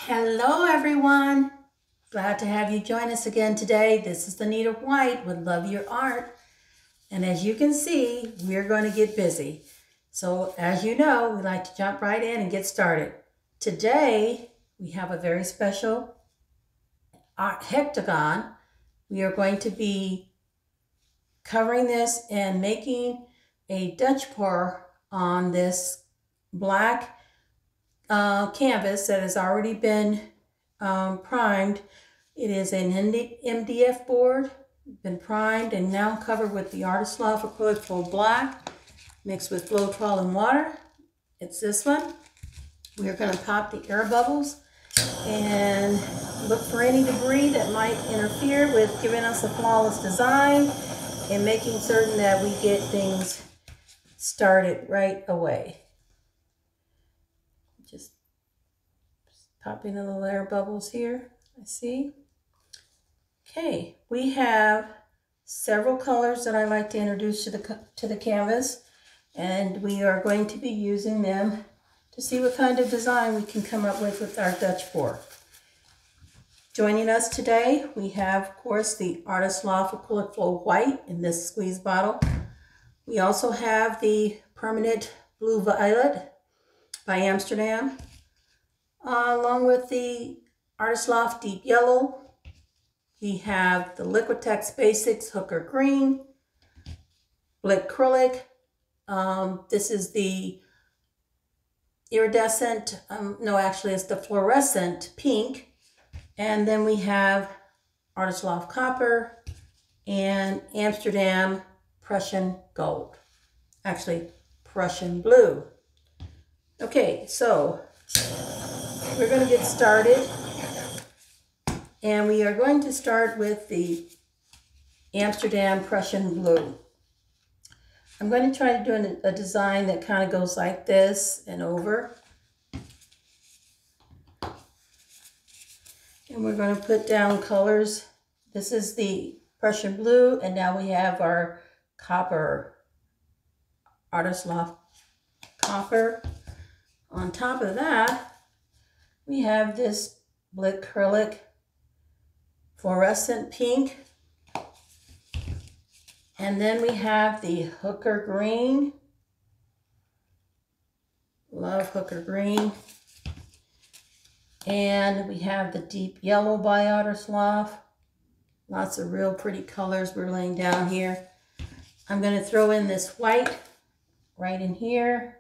Hello everyone, glad to have you join us again today. This is Anita White with Love Your Art, and as you can see, we're going to get busy. So as you know, we like to jump right in and get started. Today we have a very special hectagon. We are going to be covering this and making a Dutch pour on this black canvas that has already been primed. It is an MDF board, been primed and now covered with the Artist Loft Acrylic Black mixed with Floetrol and water. It's this one. We're going to pop the air bubbles and look for any debris that might interfere with giving us a flawless design and making certain that we get things started right away. Just popping the little air bubbles here, I see. Okay, we have several colors that I like to introduce to the canvas, and we are going to be using them to see what kind of design we can come up with our Dutch pour. Joining us today, we have, of course, the Artist Loft Acrylic Flow White in this squeeze bottle. We also have the Permanent Blue Violet by Amsterdam, along with the Artist Loft Deep Yellow. We have the Liquitex Basics Hooker Green, Blickrylic. This is the iridescent, no, actually it's the fluorescent pink. And then we have Artist Loft Copper and Amsterdam Prussian Gold. Actually, Prussian Blue. Okay, so we're going to get started, and we are going to start with the Amsterdam Prussian Blue. I'm going to try to do a design that kind of goes like this and over. And we're going to put down colors. This is the Prussian Blue, and now we have our copper, Artist Loft Copper. On top of that, we have this Blickrylic Fluorescent Pink. And then we have the Hooker Green. Love Hooker Green. And we have the Deep Yellow by Artist Loft. Lots of real pretty colors we're laying down here. I'm going to throw in this white right in here.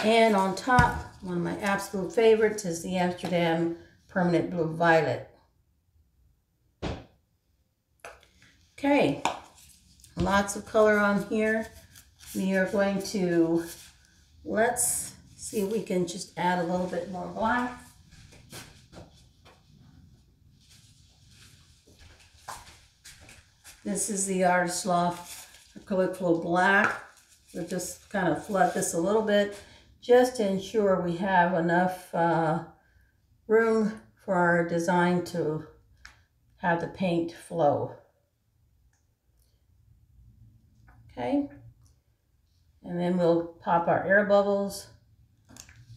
And on top, one of my absolute favorites is the Amsterdam Permanent Blue Violet. Okay, lots of color on here. We are going to, let's see if we can just add a little bit more black. This is the Artist Loft Acrylic Flow Black. We'll just kind of flood this a little bit just to ensure we have enough room for our design to have the paint flow. Okay, and then we'll pop our air bubbles.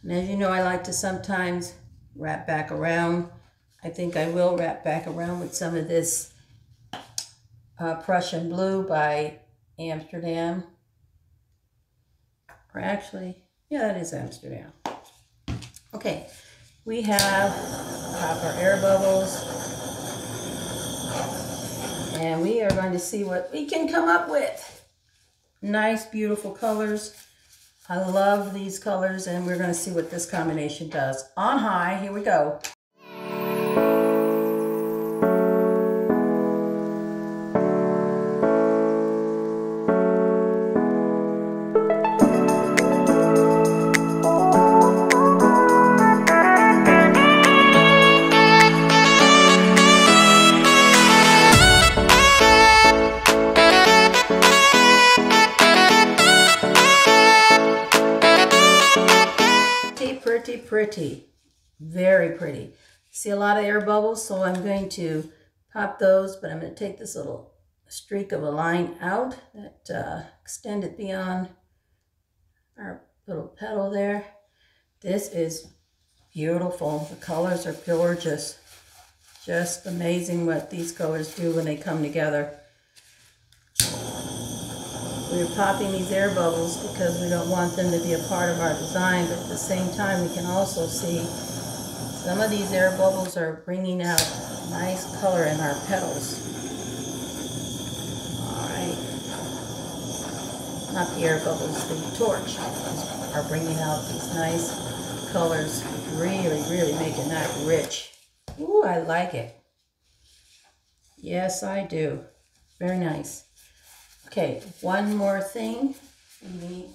And as you know, I like to sometimes wrap back around. I think I will wrap back around with some of this Prussian Blue by Amsterdam. Or actually, yeah, that is Amsterdam. Okay, we have copper air bubbles. And we are going to see what we can come up with. Nice, beautiful colors. I love these colors, and we're going to see what this combination does. On high, here we go. Pretty, very pretty. See a lot of air bubbles, so I'm going to pop those, but I'm going to take this little streak of a line out that extended beyond our little petal there. This is beautiful. The colors are gorgeous. Just amazing what these colors do when they come together. We're popping these air bubbles because we don't want them to be a part of our design, but at the same time we can also see some of these air bubbles are bringing out nice color in our petals. Alright. Not the air bubbles, the torch are bringing out these nice colors, really, really making that rich. Ooh, I like it. Yes, I do. Very nice. Okay, one more thing. We need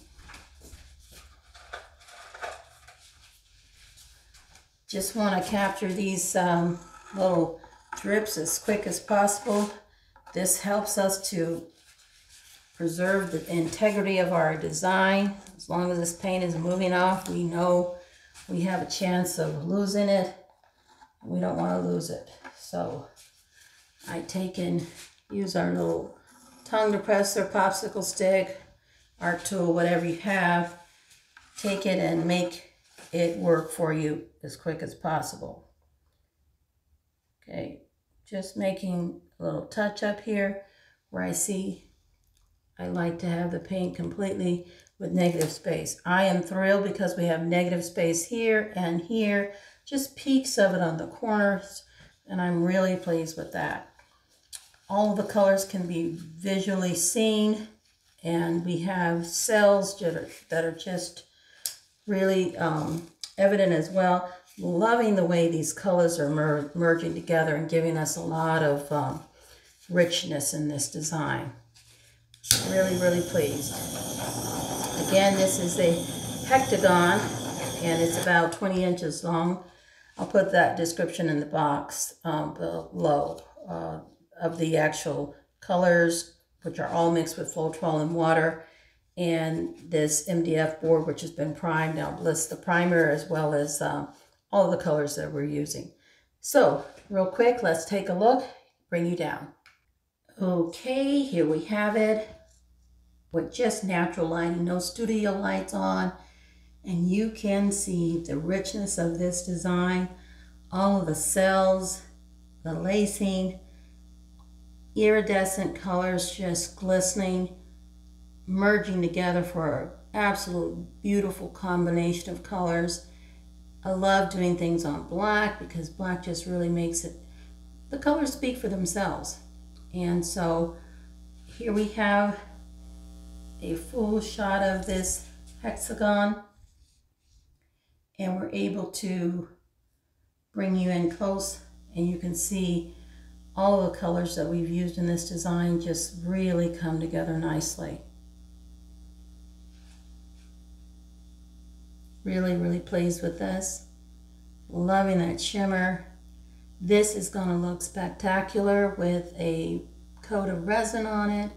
just want to capture these little drips as quick as possible. This helps us to preserve the integrity of our design. As long as this paint is moving off, we know we have a chance of losing it. We don't want to lose it. So I take and use our little tongue depressor, popsicle stick, art tool, whatever you have. Take it and make it work for you as quick as possible. Okay, just making a little touch up here where I see I like to have the paint completely with negative space. I am thrilled because we have negative space here and here, just peaks of it on the corners, and I'm really pleased with that. All of the colors can be visually seen, and we have cells that are just really evident as well. Loving the way these colors are merging together and giving us a lot of richness in this design. Really, really pleased. Again, this is a Octagon, and it's about 20 inches long. I'll put that description in the box below of the actual colors, which are all mixed with Floetrol and water, and this MDF board, which has been primed. I'll list the primer as well as all the colors that we're using. So, real quick, let's take a look, bring you down. Okay, here we have it with just natural lighting, no studio lights on, and you can see the richness of this design, all of the cells, the lacing, iridescent colors just glistening, merging together for an absolute beautiful combination of colors. I love doing things on black because black just really makes it, the colors speak for themselves. And so here we have a full shot of this hexagon, and we're able to bring you in close, and you can see all the colors that we've used in this design just really come together nicely. Really, really pleased with this. Loving that shimmer. This is going to look spectacular with a coat of resin on it,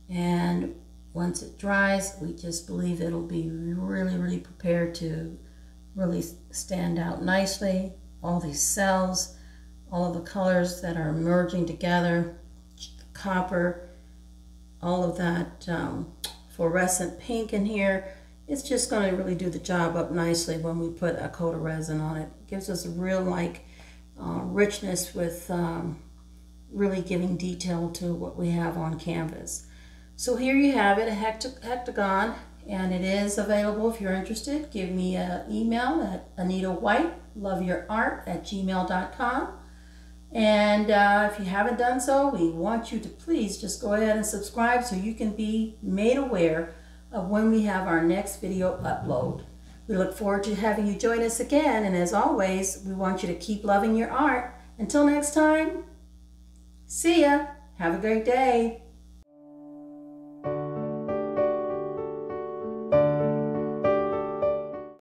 and once it dries, we just believe it'll be really, really prepared to really stand out nicely. All these cells, all of the colors that are merging together, copper, all of that fluorescent pink in here. It's just going to really do the job up nicely when we put a coat of resin on it. It gives us a real richness with really giving detail to what we have on canvas. So here you have it, a hectagon, and it is available if you're interested. Give me an email at anitawhite.loveyourart@gmail.com. And if you haven't done so, we want you to please just go ahead and subscribe so you can be made aware of when we have our next video upload. We look forward to having you join us again, and as always, we want you to keep loving your art. Until next time, see ya. Have a great day.